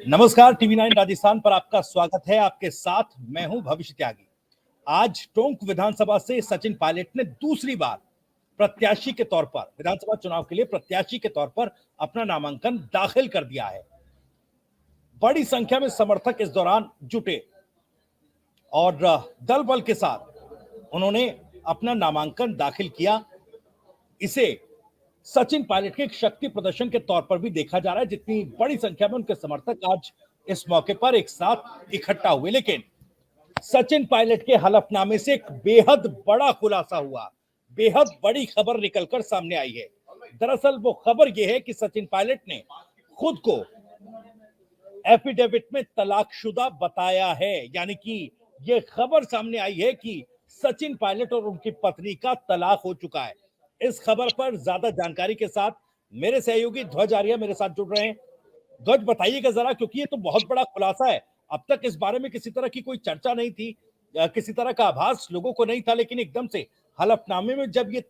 नमस्कार, टीवी 9 राजस्थान पर आपका स्वागत है। आपके साथ मैं हूं भविष्य त्यागी। आज टोंक विधानसभा से सचिन पायलट ने दूसरी बार प्रत्याशी के तौर पर विधानसभा चुनाव के लिए प्रत्याशी के तौर पर अपना नामांकन दाखिल कर दिया है। बड़ी संख्या में समर्थक इस दौरान जुटे और दल बल के साथ उन्होंने अपना नामांकन दाखिल किया। इसे सचिन पायलट के एक शक्ति प्रदर्शन के तौर पर भी देखा जा रहा है। जितनी बड़ी संख्या में उनके समर्थक आज इस मौके पर एक साथ इकट्ठा हुए, लेकिन सचिन पायलट के हलफनामे से एक बेहद बड़ा खुलासा हुआ, बेहद बड़ी खबर निकलकर सामने आई है। दरअसल वो खबर यह है कि सचिन पायलट ने खुद को एफिडेविट में तलाकशुदा बताया है। यानी कि यह खबर सामने आई है कि सचिन पायलट और उनकी पत्नी का तलाक हो चुका है। इस खबर पर ज्यादा जानकारी के साथ मेरे सहयोगी ध्वज आर्या मेरे साथ जुड़ रहे हैं। ध्वज, बताइएगा जरा, क्योंकि ये तो बहुत बड़ा खुलासा है। अब तक इस बारे में किसी तरह की कोई चर्चा नहीं थी, किसी तरह का आभास लोगों को नहीं था, लेकिन एकदम से हलफनामे में जब ये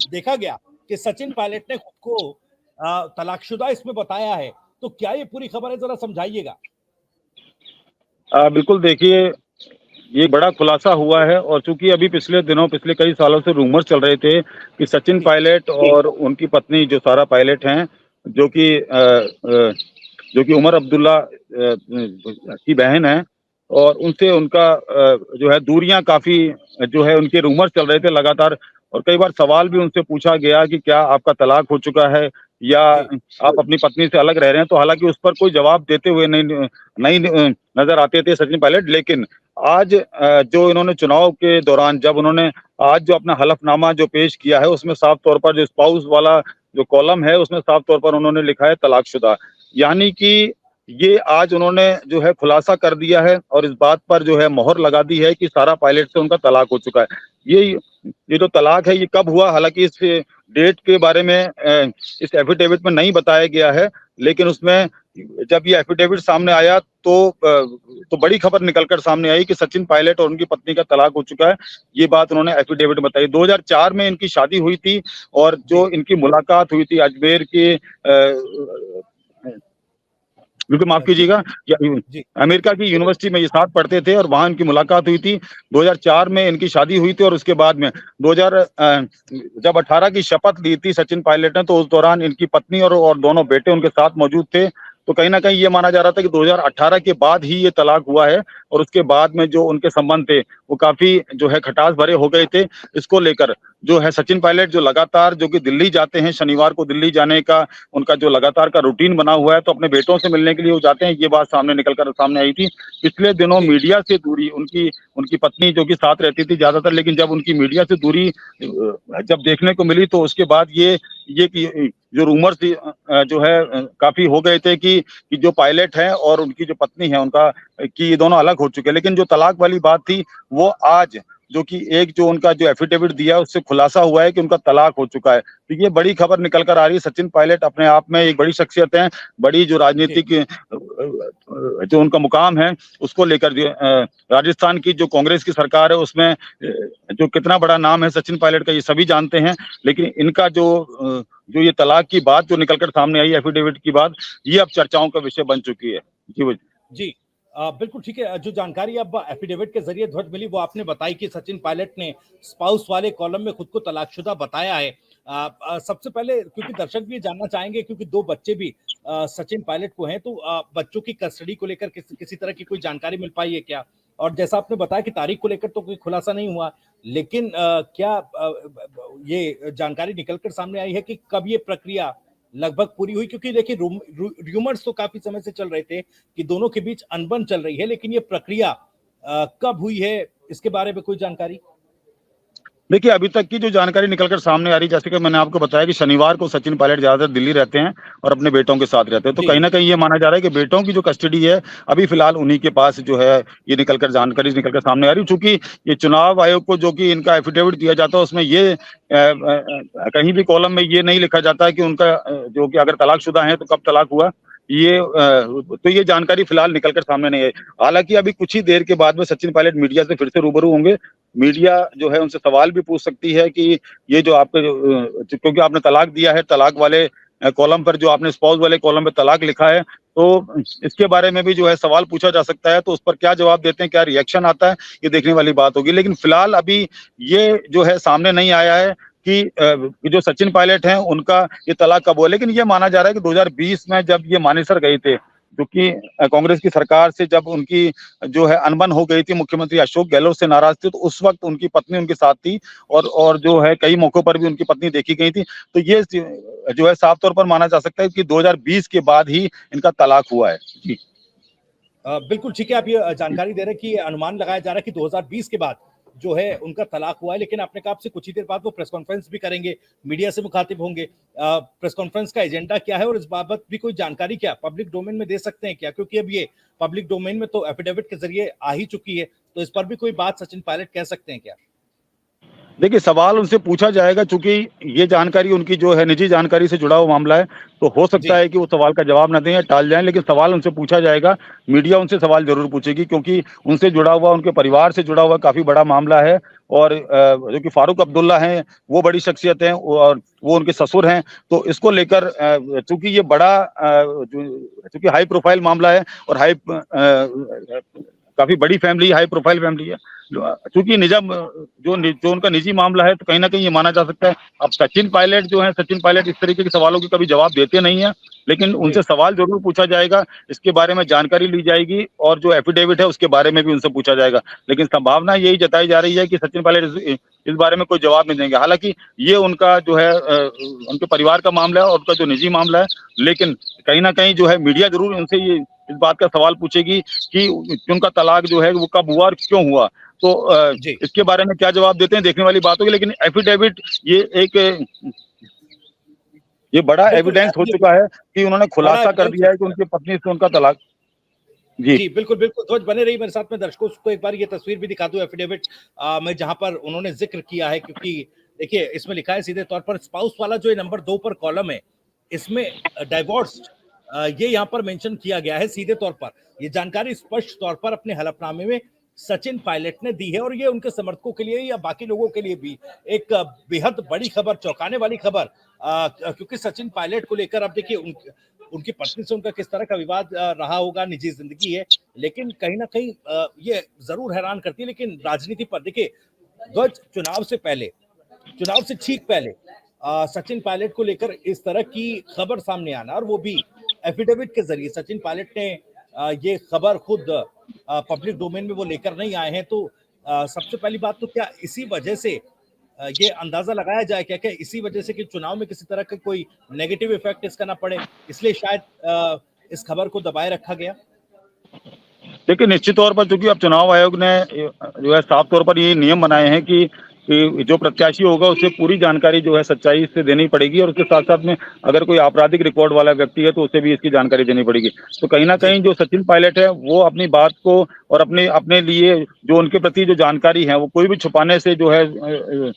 देखा गया कि सचिन पायलट ने खुद को तलाकशुदा इसमें बताया है, तो क्या ये पूरी खबर है, जरा समझाइएगा। बिल्कुल, देखिए, ये बड़ा खुलासा हुआ है। और चूंकि अभी पिछले कई सालों से रूमर चल रहे थे कि सचिन पायलट और उनकी पत्नी जो सारा पायलट हैं, जो कि उमर अब्दुल्ला की बहन है, और उनसे उनका जो है दूरियां काफी जो है उनके रूमर चल रहे थे लगातार। और कई बार सवाल भी उनसे पूछा गया कि क्या आपका तलाक हो चुका है या आप अपनी पत्नी से अलग रह रहे हैं। तो हालांकि उस पर कोई जवाब देते हुए नहीं नजर आते थे सचिन पायलट। लेकिन आज जो इन्होंने चुनाव के दौरान जब उन्होंने आज जो अपना हलफनामा जो पेश किया है, उसमें साफ तौर पर जो स्पाउस वाला जो कॉलम है उसमें साफ तौर पर उन्होंने लिखा है तलाकशुदा। यानी कि ये आज उन्होंने जो है खुलासा कर दिया है और इस बात पर जो है मोहर लगा दी है कि सारा पायलट से उनका तलाक हो चुका है। ये जो तलाक है ये कब हुआ, हालांकि इस डेट के बारे में इस एफिडेविट में नहीं बताया गया है। लेकिन उसमें जब ये एफिडेविट सामने आया तो बड़ी खबर निकलकर सामने आई कि सचिन पायलट और उनकी पत्नी का तलाक हो चुका है। ये बात उन्होंने एफिडेविट बताई। 2004 में इनकी शादी हुई थी और जो इनकी मुलाकात हुई थी अजमेर के बिल्कुल, माफ कीजिएगा, अमेरिका की यूनिवर्सिटी में ये साथ पढ़ते थे और वहां इनकी मुलाकात हुई थी। 2004 में इनकी शादी हुई थी और उसके बाद में जब 18 की शपथ ली थी सचिन पायलट ने, तो उस दौरान इनकी पत्नी और दोनों बेटे उनके साथ मौजूद थे। तो कहीं ना कहीं ये माना जा रहा था कि 2018 के बाद ही ये तलाक हुआ है और उसके बाद में जो उनके संबंध थे वो काफी जो है खटास भरे हो गए थे। इसको लेकर जो है सचिन पायलट जो लगातार जो कि दिल्ली जाते हैं, शनिवार को दिल्ली जाने का उनका जो लगातार का रूटीन बना हुआ है, तो अपने बेटों से मिलने के लिए वो जाते हैं। ये बात सामने आई थी। पिछले दिनों मीडिया से दूरी उनकी पत्नी जो कि साथ रहती थी ज्यादातर, लेकिन जब उनकी मीडिया से दूरी जब देखने को मिली तो उसके बाद ये जो रूमर्स जो है काफी हो गए थे कि जो पायलट है और उनकी जो पत्नी है उनका कि ये दोनों अलग हो चुके हैं। लेकिन जो तलाक वाली बात थी वो आज जो कि जो उनका जो एफिडेविट दिया उससे खुलासा हुआ है कि उनका तलाक हो चुका है। तो ये बड़ी खबर निकल कर आ रही है। सचिन पायलट अपने आप में एक बड़ी शख्सियत है, बड़ी जो राजनीतिक जो उनका मुकाम है उसको लेकर जो राजस्थान की जो कांग्रेस की सरकार है उसमें जो कितना बड़ा नाम है सचिन पायलट का ये सभी जानते हैं। लेकिन इनका जो ये तलाक की बात जो निकलकर सामने आई एफिडेविट की बात, ये अब चर्चाओं का विषय बन चुकी है। जी, बिल्कुल ठीक है। जो जानकारी अब एफिडेविट के जरिए ध्वज मिली वो आपने बताई कि सचिन पायलट ने स्पाउस वाले कॉलम में खुद को तलाकशुदा बताया है। सबसे पहले क्योंकि दर्शक भी जानना चाहेंगे, क्योंकि 2 बच्चे भी सचिन पायलट को हैं, तो बच्चों की कस्टडी को लेकर किसी तरह की कोई जानकारी मिल पाई है क्या? और जैसा आपने बताया कि तारीख को लेकर तो कोई खुलासा नहीं हुआ, लेकिन क्या ये जानकारी निकलकर सामने आई है कि कब ये प्रक्रिया लगभग पूरी हुई? क्योंकि देखिए रूमर्स तो काफी समय से चल रहे थे कि दोनों के बीच अनबन चल रही है, लेकिन ये प्रक्रिया कब हुई है, इसके बारे में कोई जानकारी? देखिए, अभी तक की जो जानकारी निकलकर सामने आ रही है, जैसे कि मैंने आपको बताया कि शनिवार को सचिन पायलट ज्यादातर दिल्ली रहते हैं और अपने बेटों के साथ रहते हैं। तो कहीं ना कहीं ये माना जा रहा है कि बेटों की जो कस्टडी है अभी फिलहाल उन्हीं के पास जो है ये जानकारी निकलकर सामने आ रही है। चूंकि ये चुनाव आयोग को जो कि इनका एफिडेविट दिया जाता है उसमें ये कहीं भी कॉलम में ये नहीं लिखा जाता है कि उनका जो कि अगर तलाकशुदा है तो कब तलाक हुआ। तो ये जानकारी फिलहाल निकलकर सामने नहीं आई। हालांकि अभी कुछ ही देर के बाद में सचिन पायलट मीडिया से फिर से रूबरू होंगे। मीडिया जो है उनसे सवाल भी पूछ सकती है कि ये जो आपके क्योंकि आपने तलाक दिया है, तलाक वाले कॉलम पर, जो आपने स्पाउस वाले कॉलम पे तलाक लिखा है, तो इसके बारे में भी जो है सवाल पूछा जा सकता है। तो उस पर क्या जवाब देते हैं, क्या रिएक्शन आता है, ये देखने वाली बात होगी। लेकिन फिलहाल अभी ये जो है सामने नहीं आया है कि जो सचिन पायलट हैं उनका ये तलाक कब हुआ। लेकिन ये माना जा रहा है कि 2020 में जब ये मानेसर गए थे, क्योंकि कांग्रेस की सरकार से जब उनकी जो है अनबन हो गई थी, मुख्यमंत्री अशोक गहलोत से नाराज थे, तो उस वक्त उनकी पत्नी उनके साथ थी, और जो है कई मौकों पर भी उनकी पत्नी देखी गई थी। तो ये जो है साफ तौर पर माना जा सकता है कि 2020 के बाद ही इनका तलाक हुआ है। जी बिल्कुल ठीक है, आप ये जानकारी दे रहे हैं कि अनुमान लगाया जा रहा है कि 2020 के बाद जो है उनका तलाक हुआ है। लेकिन आपने कहा आपसे कुछ ही देर बाद वो प्रेस कॉन्फ्रेंस भी करेंगे, मीडिया से मुखातिब होंगे। प्रेस कॉन्फ्रेंस का एजेंडा क्या है और इस बाबत भी कोई जानकारी क्या पब्लिक डोमेन में दे सकते हैं क्या? क्योंकि अब ये पब्लिक डोमेन में तो एफिडेविट के जरिए आ ही चुकी है, तो इस पर भी कोई बात सचिन पायलट कह सकते हैं क्या? देखिए, सवाल उनसे पूछा जाएगा, चूंकि ये जानकारी उनकी जो है निजी जानकारी से जुड़ा हुआ मामला है, तो हो सकता जी। है कि वो सवाल का जवाब न दें या टाल जाएं। लेकिन सवाल उनसे पूछा जाएगा, मीडिया उनसे सवाल जरूर पूछेगी, क्योंकि उनसे जुड़ा हुआ, उनके परिवार से जुड़ा हुआ काफी बड़ा मामला है। और जो कि फारूक अब्दुल्ला हैं, वो बड़ी शख्सियत हैं, और वो उनके ससुर हैं। तो इसको लेकर चूंकि ये बड़ा चूंकि हाई प्रोफाइल मामला है, और काफी बड़ी फैमिली, हाई प्रोफाइल फैमिली है, चूंकि निजम जो उनका निजी मामला है, तो कहीं ना कहीं ये माना जा सकता है। अब सचिन पायलट जो है, सचिन पायलट इस तरीके के सवालों के कभी जवाब देते नहीं है, लेकिन जी। उनसे सवाल जरूर पूछा जाएगा, इसके बारे में जानकारी ली जाएगी, और जो एफिडेविट है उसके बारे में भी उनसे पूछा जाएगा। लेकिन संभावना यही जताई जा रही है कि सचिन पायलट इस बारे में कोई जवाब नहीं देंगे। हालांकि ये उनका जो है उनके परिवार का मामला है और उनका जो निजी मामला है, लेकिन कहीं ना कहीं जो है मीडिया जरूर उनसे ये इस बात का सवाल पूछेगी कि उनका तलाक जो है वो कब हुआ और क्यों हुआ। तो जी। इसके बारे में क्या जवाब देते हैं, देखने वाली बात होगी। लेकिन एफिडेविट ये बड़ा बिल्कुल एविडेंस हो ये चुका है कि उन्होंने बड़ा खुलासा कर एविडेंस हो दिया है कि चुका है। उनकी पत्नी से उनका तलाक। जी जी, बिल्कुल, बिल्कुल। ध्वज बने रहिए मेरे साथ में, दर्शकों को एक बार ये तस्वीर भी दिखा दूँ एफिडेविट में, जहाँ पर उन्होंने ज़िक्र किया है। क्योंकि देखिए इसमें लिखा है सीधे तौर पर स्पाउस वाला जो ये नंबर 2 पर कॉलम है, इसमें डाइवोर्स्ड ये यहाँ पर मेंशन किया गया है सीधे तौर पर। ये जानकारी स्पष्ट तौर पर अपने हलफनामे में सचिन पायलट ने दी है, और ये उनके समर्थकों के लिए या बाकी लोगों के लिए भी एक बेहद बड़ी खबर, चौंकाने वाली खबर। क्योंकि सचिन पायलट को लेकर अब देखिए उनकी पत्नी से उनका किस तरह का विवाद रहा होगा, निजी जिंदगी है, लेकिन कहीं ना कहीं ये जरूर हैरान करती है। लेकिन राजनीति पर देखिए, ध्वज चुनाव से ठीक पहले सचिन पायलट को लेकर इस तरह की खबर सामने आना, और वो भी एफिडेविट के जरिए सचिन पायलट ने ये खबर खुद पब्लिक डोमेन में वो लेकर नहीं आए हैं। तो सबसे पहली बात तो क्या इसी वजह से ये अंदाजा लगाया जाए क्या, क्या इसी वजह से कि चुनाव में किसी तरह का कोई नेगेटिव इफेक्ट इसका ना पड़े, इसलिए शायद इस खबर को दबाए रखा गया? देखिए, निश्चित तौर पर चूंकि अब चुनाव आयोग ने जो है साफ तौर पर ये नियम बनाए हैं कि जो प्रत्याशी होगा उसे पूरी जानकारी जो है सच्चाई से देनी पड़ेगी, और उसके साथ साथ में अगर कोई आपराधिक रिकॉर्ड वाला व्यक्ति है तो उसे भी इसकी जानकारी देनी पड़ेगी। तो कहीं ना जी। कहीं जो सचिन पायलट है वो अपनी बात को और अपने अपने लिए जो उनके प्रति जो जानकारी है वो कोई भी छुपाने से जो है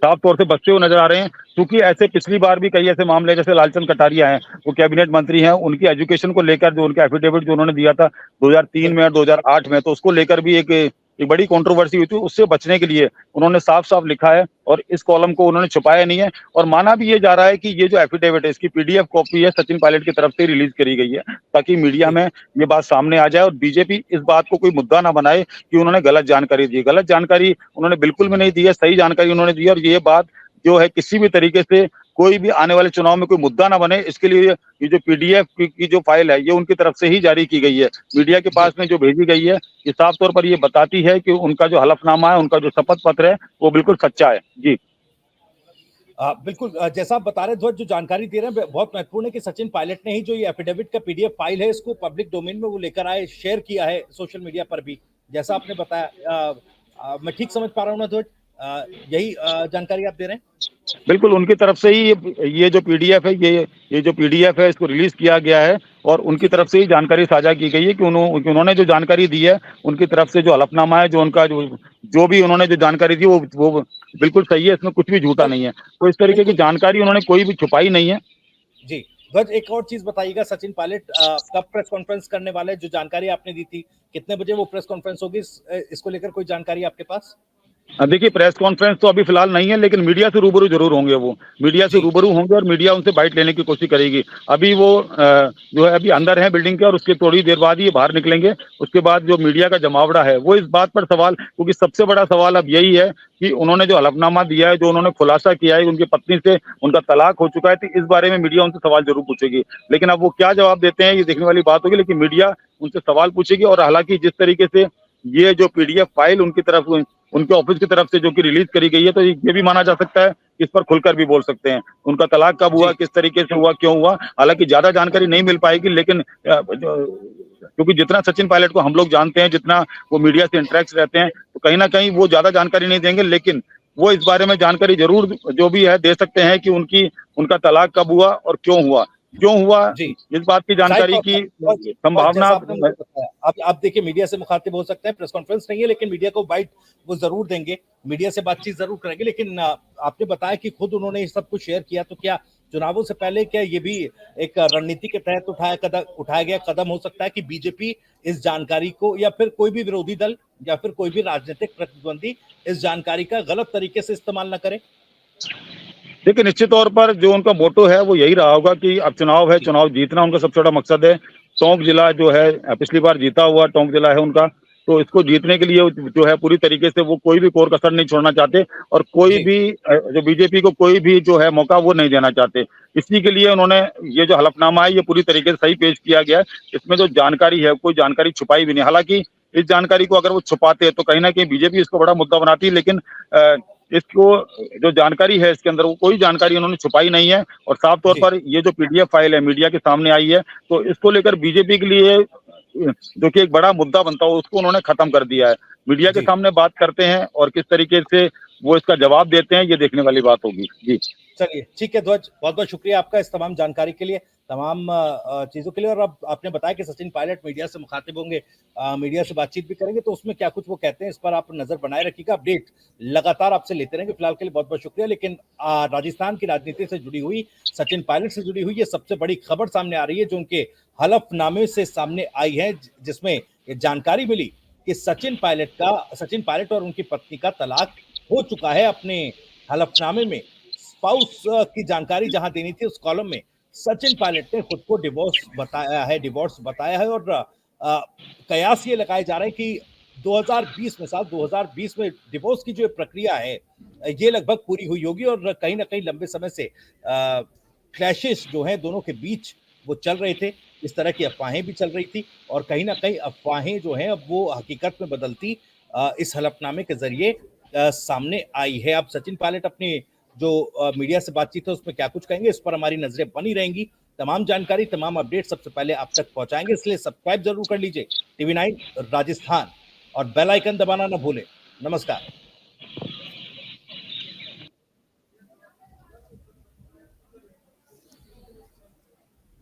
साफ तौर से बचते हुए नजर आ रहे हैं। क्योंकि ऐसे पिछली बार भी कई ऐसे मामले, जैसे लालचंद कटारिया हैं, वो कैबिनेट मंत्री हैं, उनकी एजुकेशन को लेकर जो उनका एफिडेविट जो उन्होंने दिया था 2003 में बिल्कुल। और 2008 में, तो उसको लेकर भी एक बड़ी कंट्रोवर्सी हुई थी। उससे बचने के लिए उन्होंने साफ साफ लिखा है, और इस कॉलम को उन्होंने छुपाया नहीं है। और माना भी ये जा रहा है कि ये जो एफिडेविट है इसकी पीडीएफ कॉपी है सचिन पायलट की तरफ से रिलीज करी गई है, ताकि मीडिया जी। में ये बात सामने आ जाए और बीजेपी इस बात को कोई मुद्दा ना बनाए कि उन्होंने गलत जानकारी दी। गलत जानकारी उन्होंने बिल्कुल भी नहीं दी है, सही जानकारी उन्होंने दी है। और ये बात जो है किसी भी तरीके से कोई भी आने वाले चुनाव में कोई मुद्दा ना बने, इसके लिए ये जो पीडीएफ की जो फाइल है ये उनकी तरफ से ही जारी की गई है, मीडिया के जी। पास में जो भेजी गई है। ये साफ तौर पर ये बताती है कि उनका जो हलफनामा है, उनका जो शपथ पत्र है, वो बिल्कुल सच्चा है। जी बिल्कुल, जैसा आप बता रहे हैं ध्वज, जो जानकारी दे रहे हैं बहुत महत्वपूर्ण है कि सचिन पायलट ने ही जो ये एफिडेविट का पीडीएफ फाइल है इसको पब्लिक डोमेन में वो लेकर आए, शेयर किया है सोशल मीडिया पर भी, जैसा आपने बताया। मैं ठीक समझ पा रहा हूँ ना ध्वज? यही जानकारी आप दे रहे हैं? बिल्कुल, उनकी तरफ से ही ये जो पीडीएफ है, ये जो पीडीएफ है इसको रिलीज किया गया है, और उनकी ठीक है। तरफ से ही जानकारी साझा की गई है कि उन्होंने जो जानकारी दी है, उनकी तरफ से जो हलफनामा है, जो उनका जो भी उन्होंने जो जानकारी दी वो बिल्कुल सही है, इसमें कुछ भी झूठा नहीं है। तो इस तरीके की बिल्कुल। जानकारी उन्होंने कोई भी छुपाई नहीं है। जी। ध्वज, एक और चीज बताइएगा, सचिन पायलट कब प्रेस कॉन्फ्रेंस करने वाले? जो जानकारी आपने दी थी, कितने बजे वो प्रेस कॉन्फ्रेंस होगी, इसको लेकर कोई जानकारी आपके पास? देखिए प्रेस कॉन्फ्रेंस तो अभी फिलहाल नहीं है, लेकिन मीडिया से रूबरू जरूर होंगे। वो मीडिया से जी रूबरू होंगे और मीडिया उनसे बाइट लेने की कोशिश करेगी। अभी वो जो है अभी अंदर है बिल्डिंग के, और उसके थोड़ी देर बाद ही ये बाहर निकलेंगे। उसके बाद जो मीडिया का जमावड़ा है वो इस बात पर सवाल, क्योंकि सबसे बड़ा सवाल अब यही है कि उन्होंने जो हलफनामा दिया है, जो उन्होंने खुलासा किया है, उनकी पत्नी से उनका तलाक हो चुका है, तो इस बारे में मीडिया उनसे सवाल जरूर पूछेगी। लेकिन अब वो क्या जवाब देते हैं ये देखने वाली बात होगी, लेकिन मीडिया उनसे सवाल पूछेगी। और हालांकि जिस तरीके से ये जो पीडीएफ फाइल उनकी तरफ, उनके ऑफिस की तरफ से जो कि रिलीज करी गई है, तो ये भी माना जा सकता है, इस पर खुलकर भी बोल सकते हैं उनका तलाक कब हुआ, जी किस तरीके से हुआ, क्यों हुआ। हालांकि ज्यादा जानकारी नहीं मिल पाएगी, लेकिन क्योंकि जितना सचिन पायलट को हम लोग जानते हैं, जितना वो मीडिया से इंटरेक्ट रहते हैं, तो कहीं ना कहीं वो ज्यादा जानकारी नहीं देंगे। लेकिन वो इस बारे में जानकारी जरूर जो भी है दे सकते हैं कि उनका तलाक कब हुआ और क्यों हुआ, जी इस बात की जाहिर जानकारी तौर की पर और संभावना। जैसा आपने मुझे बताया, अब देखिए मीडिया से मुखातिब हो सकते हैं, प्रेस कॉन्फ्रेंस नहीं है लेकिन मीडिया को बाइट वो जरूर देंगे, मीडिया से बातचीत जरूर करेंगे। लेकिन आपने बताया कि खुद उन्होंने ये सब कुछ शेयर किया, तो क्या चुनावों से पहले क्या ये भी एक रणनीति के तहत उठाया गया कदम हो सकता है कि बीजेपी इस जानकारी को, या फिर कोई भी विरोधी दल या फिर कोई भी राजनीतिक प्रतिद्वंदी इस जानकारी का गलत तरीके से इस्तेमाल न करे? देखिए निश्चित तौर पर जो उनका मोटो है वो यही रहा होगा कि अब चुनाव है, जी चुनाव जीतना उनका सबसे बड़ा मकसद है। टोंक जिला जो है पिछली बार जीता हुआ टोंक जिला है उनका, तो इसको जीतने के लिए जो है पूरी तरीके से वो कोई भी कोर कसर नहीं छोड़ना चाहते, और कोई जी भी जो बीजेपी को कोई भी जो है मौका वो नहीं देना चाहते। इसी के लिए उन्होंने ये जो हलफनामा है ये पूरी तरीके से सही पेश किया गया है। इसमें जो जानकारी है कोई जानकारी छुपाई भी नहीं। हालांकि इस जानकारी को अगर वो छुपाते तो कहीं ना कहीं बीजेपी इसको बड़ा मुद्दा बनाती है, लेकिन इसको जो जानकारी है इसके अंदर वो कोई जानकारी उन्होंने छुपाई नहीं है। और साफ तौर जी पर ये जो पीडीएफ फाइल है मीडिया के सामने आई है, तो इसको लेकर बीजेपी के लिए जो कि एक बड़ा मुद्दा बनता हो उसको उन्होंने खत्म कर दिया है। मीडिया के जी सामने बात करते हैं और किस तरीके से वो इसका जवाब देते हैं ये देखने वाली बात होगी। जी चलिए ठीक है ध्वज, बहुत बहुत शुक्रिया आपका इस तमाम जानकारी के लिए, तमाम चीजों के लिए। और अब आपने बताया कि सचिन पायलट मीडिया से मुखातिब होंगे, मीडिया से बातचीत भी करेंगे, तो उसमें क्या कुछ वो कहते हैं इस पर आप नजर बनाए रखिएगा, अपडेट लगातार आपसे लेते रहेंगे। फिलहाल के लिए बहुत बहुत शुक्रिया। लेकिन राजस्थान की राजनीति से जुड़ी हुई, सचिन पायलट से जुड़ी हुई ये सबसे बड़ी खबर सामने आ रही है, जो उनके हलफनामे से सामने आई है, जिसमें ये जानकारी मिली कि सचिन पायलट और उनकी पत्नी का तलाक हो चुका है। अपने हलफनामे में स्पाउस की जानकारी जहां देनी थी उस कॉलम में सचिन पायलट ने खुद को डिवोर्स बताया है। और कयास ये लगाए जा रहे हैं कि 2020 में डिवोर्स की जो प्रक्रिया है ये लगभग पूरी हुई होगी, और कहीं ना कहीं लंबे समय से क्लैशेस जो हैं दोनों के बीच वो चल रहे थे, इस तरह की अफवाहें भी चल रही थी, और कहीं ना कहीं अफवाहें जो हैं अब वो हकीकत में बदलती इस हलफनामे के जरिए सामने आई है। अब सचिन पायलट अपनी जो मीडिया से बातचीत है उसमें क्या कुछ कहेंगे, इस पर हमारी नजरें बनी रहेंगी। तमाम जानकारी, तमाम अपडेट सबसे पहले आप तक पहुंचाएंगे, इसलिए सब्सक्राइब जरूर कर लीजिए TV9 राजस्थान, और बेल आइकन दबाना ना भूलें। नमस्कार।